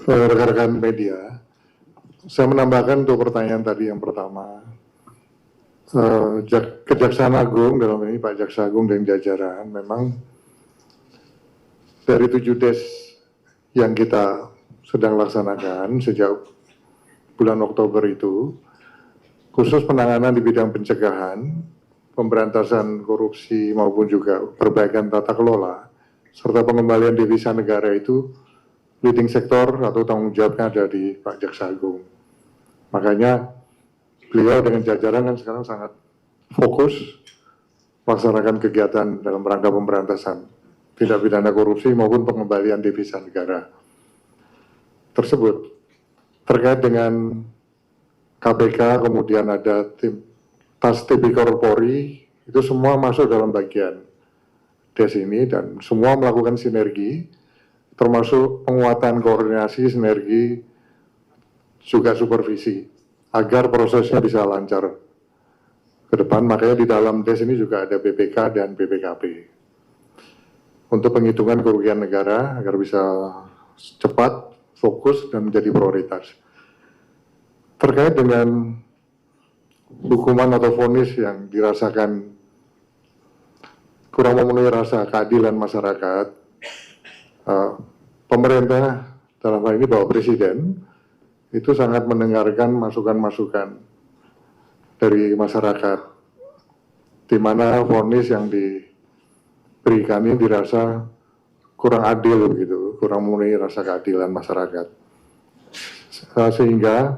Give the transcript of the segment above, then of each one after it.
rekan-rekan media, saya menambahkan untuk pertanyaan tadi yang pertama, Kejaksaan Agung, dalam ini Pak Jaksa Agung dan jajaran, memang dari 7 des yang kita sedang laksanakan sejak bulan Oktober itu, khusus penanganan di bidang pencegahan, pemberantasan korupsi maupun juga perbaikan tata kelola, serta pengembalian devisa negara itu leading sektor atau tanggung jawabnya ada di Pak Jaksa Agung. Makanya beliau dengan jajaran kan sekarang sangat fokus melaksanakan kegiatan dalam rangka pemberantasan tindak pidana korupsi maupun pengembalian devisa negara tersebut. Terkait dengan KPK, kemudian ada tim Tas Tipikor Polri, itu semua masuk dalam bagian des ini dan semua melakukan sinergi, termasuk penguatan koordinasi, sinergi, juga supervisi, agar prosesnya bisa lancar ke depan. Makanya di dalam des ini juga ada BPK dan BPKP untuk penghitungan kerugian negara agar bisa cepat, fokus, dan menjadi prioritas. Terkait dengan hukuman atau vonis yang dirasakan kurang memenuhi rasa keadilan masyarakat, pemerintah dalam hal ini Bapak Presiden itu sangat mendengarkan masukan-masukan dari masyarakat, di mana vonis yang diberikan ini dirasa kurang adil begitu, kurang memenuhi rasa keadilan masyarakat, sehingga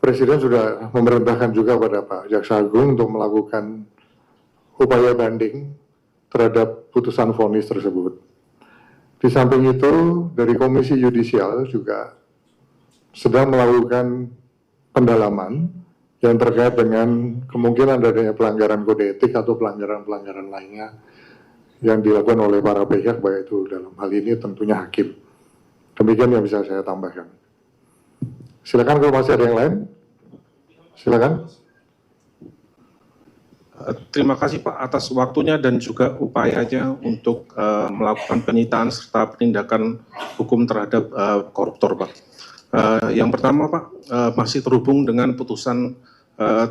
Presiden sudah memerintahkan juga pada Pak Jaksa Agung untuk melakukan upaya banding terhadap putusan vonis tersebut. Di samping itu, dari Komisi Yudisial juga sedang melakukan pendalaman yang terkait dengan kemungkinan adanya pelanggaran kode etik atau pelanggaran-pelanggaran lainnya yang dilakukan oleh para pihak, baik itu dalam hal ini tentunya hakim. Demikian yang bisa saya tambahkan. Silakan kalau masih ada yang lain. Silakan. Terima kasih Pak atas waktunya dan juga upayanya untuk melakukan penyitaan serta penindakan hukum terhadap koruptor Pak. Yang pertama Pak, masih terhubung dengan putusan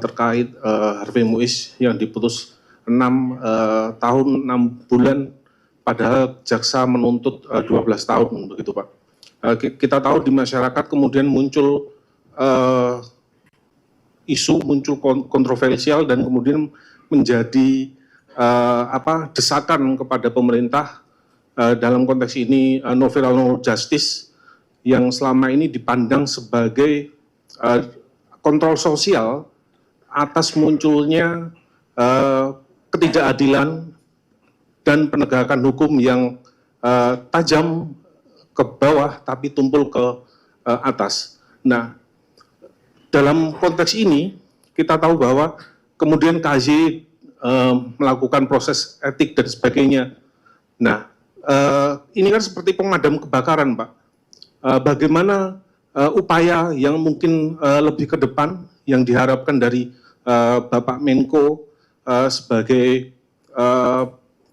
terkait Harvey Muiz yang diputus 6 tahun 6 bulan padahal jaksa menuntut 12 tahun begitu Pak. Kita tahu di masyarakat kemudian muncul isu, muncul kontroversial dan kemudian menjadi desakan kepada pemerintah dalam konteks ini novel justice yang selama ini dipandang sebagai kontrol sosial atas munculnya ketidakadilan dan penegakan hukum yang tajam ke bawah tapi tumpul ke atas. Nah, dalam konteks ini kita tahu bahwa kemudian KJ melakukan proses etik dan sebagainya. Nah, ini kan seperti pemadam kebakaran, Pak. Bagaimana upaya yang mungkin lebih ke depan yang diharapkan dari Bapak Menko sebagai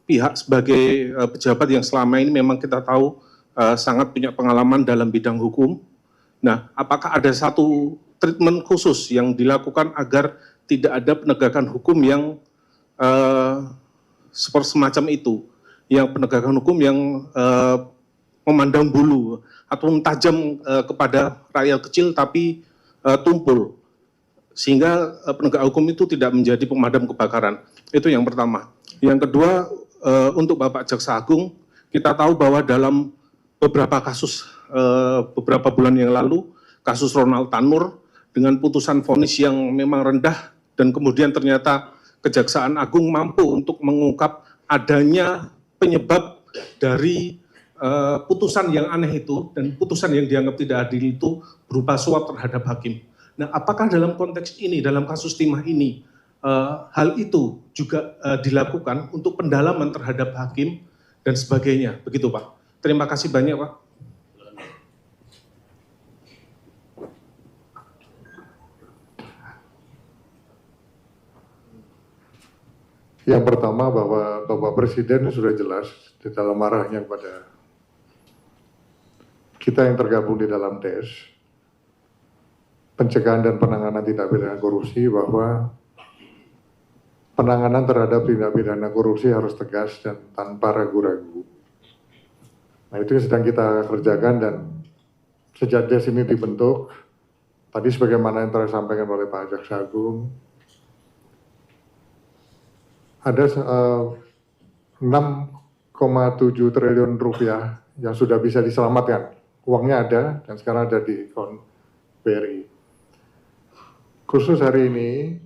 pihak, sebagai pejabat yang selama ini memang kita tahu sangat punya pengalaman dalam bidang hukum. Nah, apakah ada satu treatment khusus yang dilakukan agar tidak ada penegakan hukum yang seperti semacam itu, yang penegakan hukum yang memandang bulu atau tajam kepada rakyat kecil tapi tumpul, sehingga penegak hukum itu tidak menjadi pemadam kebakaran. Itu yang pertama. Yang kedua, untuk Bapak Jaksa Agung, kita tahu bahwa dalam beberapa kasus beberapa bulan yang lalu, kasus Ronald Tanur dengan putusan vonis yang memang rendah dan kemudian ternyata Kejaksaan Agung mampu untuk mengungkap adanya penyebab dari putusan yang aneh itu dan putusan yang dianggap tidak adil itu berupa suap terhadap hakim. Nah, apakah dalam konteks ini, dalam kasus timah ini, hal itu juga dilakukan untuk pendalaman terhadap hakim dan sebagainya, begitu Pak? Terima kasih banyak Pak. Yang pertama bahwa Bapak Presiden sudah jelas di dalam arahnya kepada kita yang tergabung di dalam DES, pencegahan dan penanganan tindak pidana korupsi, bahwa penanganan terhadap tindak pidana korupsi harus tegas dan tanpa ragu-ragu. Nah, itu yang sedang kita kerjakan, dan sejak DES ini dibentuk, tadi sebagaimana yang telah disampaikan oleh Pak Jaksa Agung, ada 6,7 triliun rupiah yang sudah bisa diselamatkan. Uangnya ada dan sekarang ada di akun BRI. Khusus hari ini,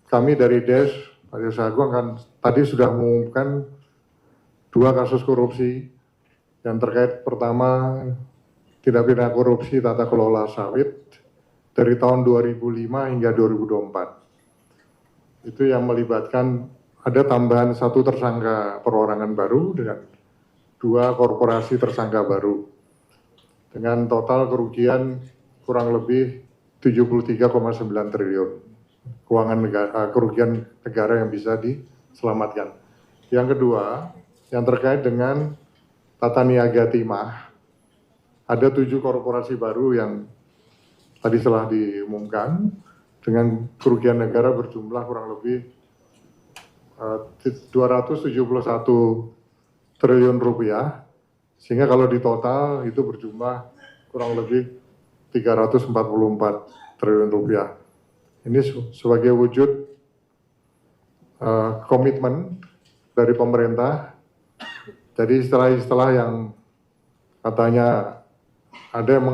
kami dari DES, Pak Jaksa Agung tadi sudah mengumumkan 2 kasus korupsi yang terkait, pertama tindak pidana korupsi tata kelola sawit dari tahun 2005 hingga 2024. Itu yang melibatkan ada tambahan 1 tersangka perorangan baru dengan 2 korporasi tersangka baru dengan total kerugian kurang lebih 73,9 triliun kerugian negara yang bisa diselamatkan. Yang kedua, yang terkait dengan tata niaga timah, ada 7 korporasi baru yang tadi telah diumumkan dengan kerugian negara berjumlah kurang lebih 271 triliun rupiah, sehingga kalau di total itu berjumlah kurang lebih 344 triliun rupiah. Ini sebagai wujud komitmen dari pemerintah. Jadi istilah-istilah yang katanya ada yang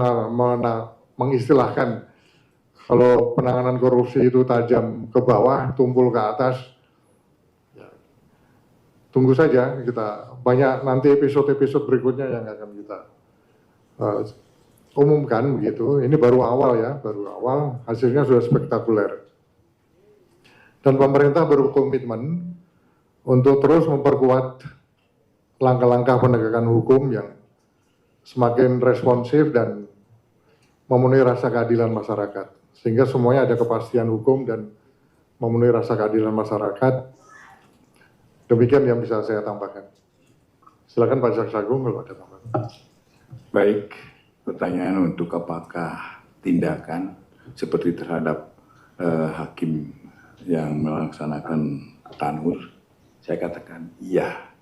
mengistilahkan kalau penanganan korupsi itu tajam ke bawah, tumpul ke atas. Ya, tunggu saja, kita banyak nanti episode-episode berikutnya yang akan kita umumkan begitu. Ini baru awal ya, baru awal, hasilnya sudah spektakuler. Dan pemerintah berkomitmen untuk terus memperkuat langkah-langkah penegakan hukum yang semakin responsif dan memenuhi rasa keadilan masyarakat, sehingga semuanya ada kepastian hukum dan memenuhi rasa keadilan masyarakat. Demikian yang bisa saya tambahkan. Silakan Pak Jaksa Agung kalau ada tambahan. Baik, pertanyaan untuk apakah tindakan seperti terhadap hakim yang melaksanakan tanur, saya katakan iya.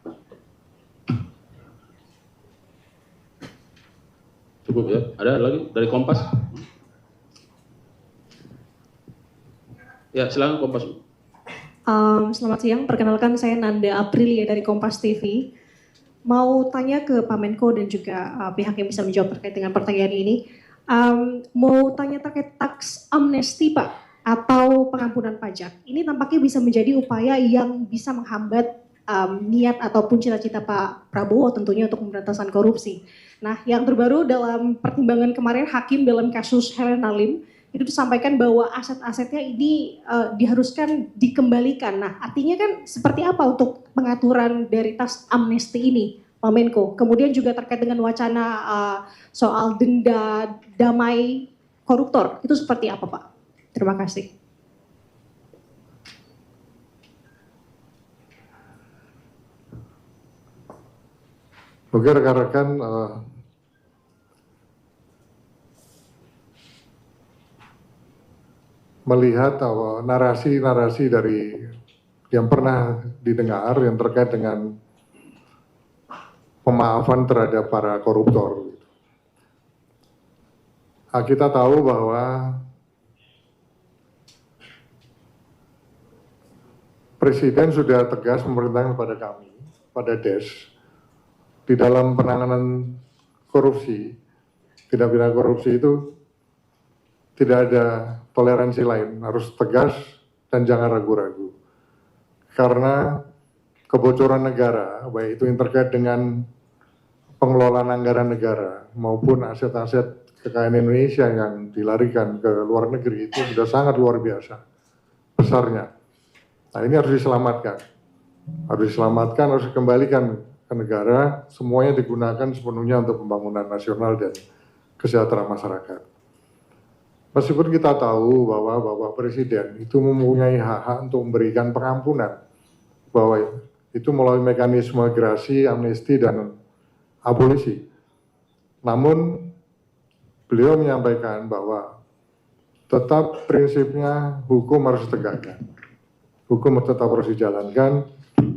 Cukup ya. Ada lagi dari Kompas? Ya, silakan Kompas. Selamat siang, perkenalkan saya Nanda Aprilia dari Kompas TV. Mau tanya ke Pak Menko dan juga pihak yang bisa menjawab terkait dengan pertanyaan ini. Mau tanya terkait tax amnesty Pak, atau pengampunan pajak. Ini tampaknya bisa menjadi upaya yang bisa menghambat niat ataupun cita-cita Pak Prabowo tentunya untuk pemberantasan korupsi. Nah, yang terbaru dalam pertimbangan kemarin hakim dalam kasus Helena Lim itu disampaikan bahwa aset-asetnya ini diharuskan dikembalikan. Nah, artinya kan seperti apa untuk pengaturan dari tax amnesty ini, Pak Menko? Kemudian juga terkait dengan wacana soal denda damai koruptor, itu seperti apa Pak? Terima kasih. Oke rekan-rekan, melihat narasi-narasi dari yang pernah didengar yang terkait dengan pemaafan terhadap para koruptor. Kita tahu bahwa Presiden sudah tegas memerintahkan kepada kami, pada DES, di dalam penanganan korupsi, tindak pidana korupsi itu tidak ada toleransi lain, harus tegas dan jangan ragu-ragu. Karena kebocoran negara, baik itu yang terkait dengan pengelolaan anggaran negara maupun aset-aset kekayaan Indonesia yang dilarikan ke luar negeri itu sudah sangat luar biasa besarnya. Nah, ini harus diselamatkan. Harus dikembalikan ke negara, semuanya digunakan sepenuhnya untuk pembangunan nasional dan kesejahteraan masyarakat. Meskipun kita tahu bahwa Bapak Presiden itu mempunyai hak untuk memberikan pengampunan, bahwa itu melalui mekanisme gerasi, amnesti, dan abolisi. Namun beliau menyampaikan bahwa tetap prinsipnya hukum harus ditegakkan. Hukum tetap harus dijalankan,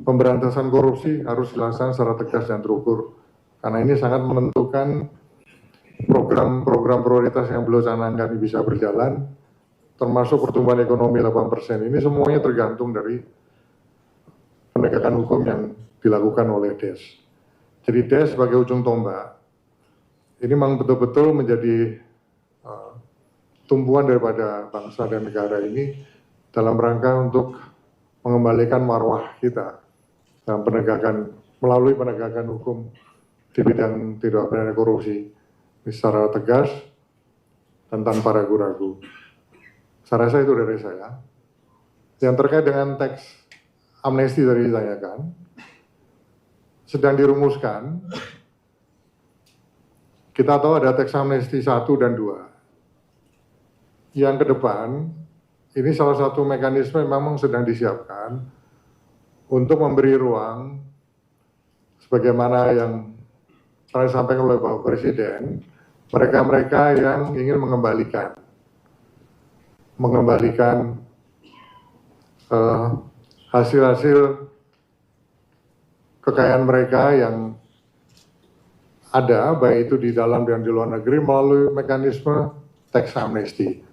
pemberantasan korupsi harus dilaksanakan secara tegas dan terukur. Karena ini sangat menentukan program-program prioritas yang beliau canangkan bisa berjalan, termasuk pertumbuhan ekonomi 8%. Ini semuanya tergantung dari penegakan hukum yang dilakukan oleh DES. Jadi DES sebagai ujung tombak, ini memang betul-betul menjadi tumpuan daripada bangsa dan negara ini dalam rangka untuk mengembalikan marwah kita dalam penegakan, melalui penegakan hukum di bidang tindak pidana korupsi secara tegas dan tanpa ragu-ragu. Saya rasa itu dari saya. Yang terkait dengan teks amnesti tadi ditanyakan, sedang dirumuskan. Kita tahu ada teks amnesti 1 dan 2. Yang ke depan, ini salah satu mekanisme yang memang sedang disiapkan untuk memberi ruang, sebagaimana yang telah disampaikan oleh Bapak Presiden, mereka-mereka yang ingin mengembalikan hasil-hasil kekayaan mereka yang ada, baik itu di dalam dan di luar negeri, melalui mekanisme tax amnesty.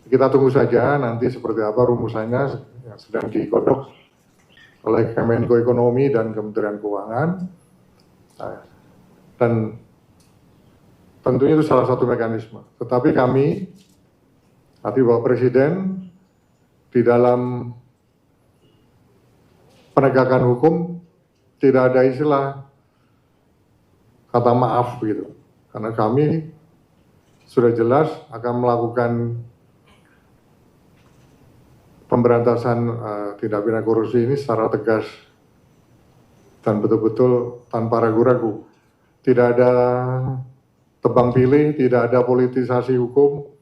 Kita tunggu saja nanti seperti apa rumusannya yang sedang digodok oleh Kemenko Ekonomi dan Kementerian Keuangan. Dan tentunya itu salah satu mekanisme. Tetapi kami, nanti Bapak Presiden, di dalam penegakan hukum tidak ada istilah kata maaf gitu. Karena kami sudah jelas akan melakukan pemberantasan tindak pidana korupsi ini secara tegas dan betul-betul tanpa ragu-ragu. Tidak ada tebang pilih, tidak ada politisasi hukum,